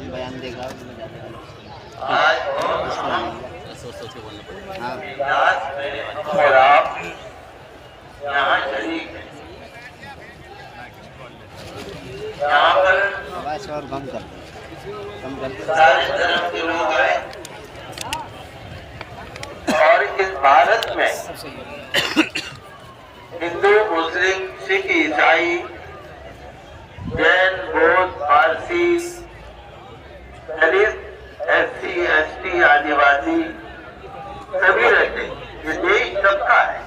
बयान देगा आज सोच के बोलना पड़ेगा। यहाँ शरीक है। यहाँ पर आवाज और कम कर सारे धर्म के लोग आए और इस भारत में हिंदू, मुस्लिम, सिख, ईसाई, जैन, बौद्ध, पारसी, दलित, SC, ST, आदिवासी सभी रहते हैं। ये देश सबका है।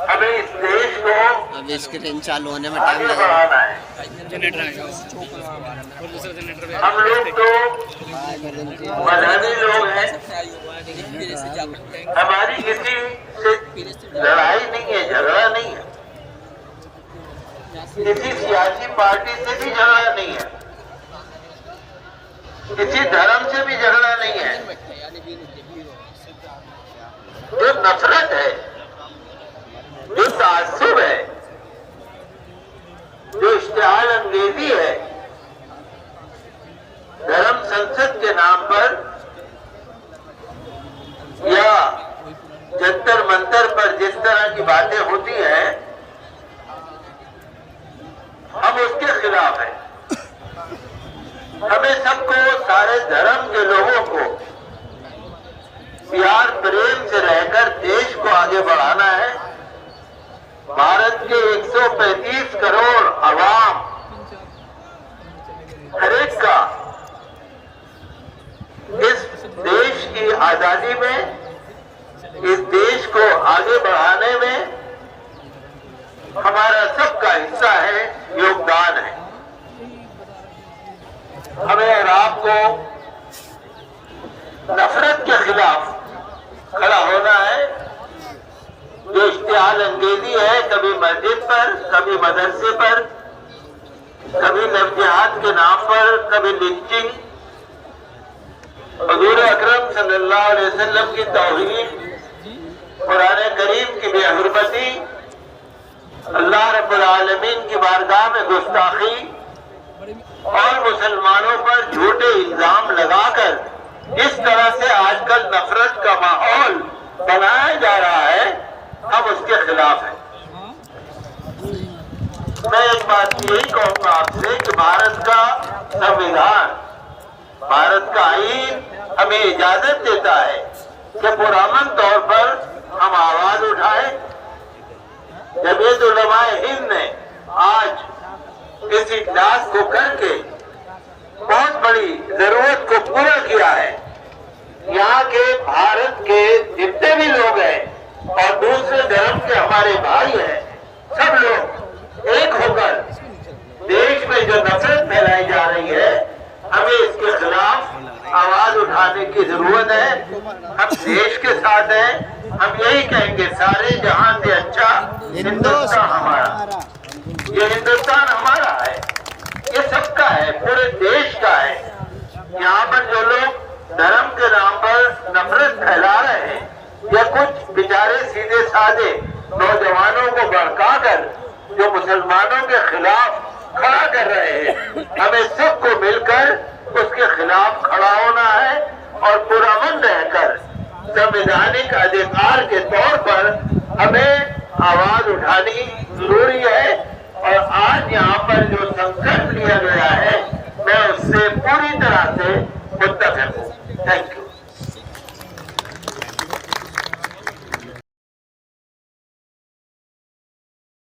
हमें इस देश को अब इसके ट्रेन चालू होने में आगे टाइम लगेगा। बढ़ाना है। हम लोग तो मजहबी लोग हैं। हमारी किसी से लड़ाई नहीं है, झगड़ा नहीं है। किसी सियासी पार्टी से भी झगड़ा नहीं है, किसी धर्म से भी झगड़ा नहीं है। जो नफरत है, जो ताज्जुब है, जो इश्तिहाल अंगेजी है, धर्म संसद के नाम पर या जंतर मंतर पर जिस तरह की बातें होती हैं, हम उसके खिलाफ हैं। हमें सबको, सारे धर्म के लोगों को प्यार प्रेम से रहकर देश को आगे बढ़ाना है। भारत के 135 करोड़ अवाम, हर एक का इस देश की आजादी में, इस देश को आगे बढ़ाने में हमारा सबका हिस्सा है, योगदान है। हमें और आपको नफरत के खिलाफ खड़ा होना है। जो इश्तिहाल अंगेजी है, कभी मस्जिद पर, कभी मदरसे पर, कभी नवजिहाद के नाम पर, कभी लिंचिंग, हुजूर अकरम सल्लल्लाहु अलैहि वसल्लम की तौहीन, कुरान करीम की बेहुरमती, अल्लाह रब्बुल आलमीन की बारगाह में गुस्ताखी और मुसलमानों पर झूठे इल्जाम लगाकर इस तरह से आजकल नफरत का माहौल बनाया जा रहा है, हम उसके खिलाफ हैं। मैं एक बात यही कहूंगा आपसे कि भारत का संविधान, भारत का आईन हमें इजाजत देता है कि पुरअमन तौर पर हम आवाज उठाएं। जमीयत उलमाए हिंद ने आज इस इजलास को करके बहुत बड़ी जरूरत को पूरा किया है। यहाँ के भारत के जितने भी लोग हैं और दूसरे धर्म के हमारे भाई हैं, सब लोग एक होकर देश में जो नफरत फैलाई जा रही है, हमें इसके खिलाफ आवाज उठाने की जरूरत है। हम देश के साथ हैं। हम यही कहेंगे, सारे जहां से अच्छा हिंदुस्तान हमारा, ये हिंदुस्तान हमारा है, ये सबका है, पूरे देश का है। यहाँ पर जो लोग धर्म के नाम पर नफरत फैला रहे हैं या कुछ बेचारे सीधे साधे नौजवानों को भड़काकर जो मुसलमानों के खिलाफ खड़ा कर रहे हैं, हमें सबको मिलकर उसके खिलाफ खड़ा होना है और पुरअमन रहकर संवैधानिक अधिकार के तौर पर हमें आवाज उठानी जरूरी है। और आज यहाँ पर जो संकल्प लिया गया है, मैं उससे पूरी तरह से मुत्तफिक हूँ। Thank you.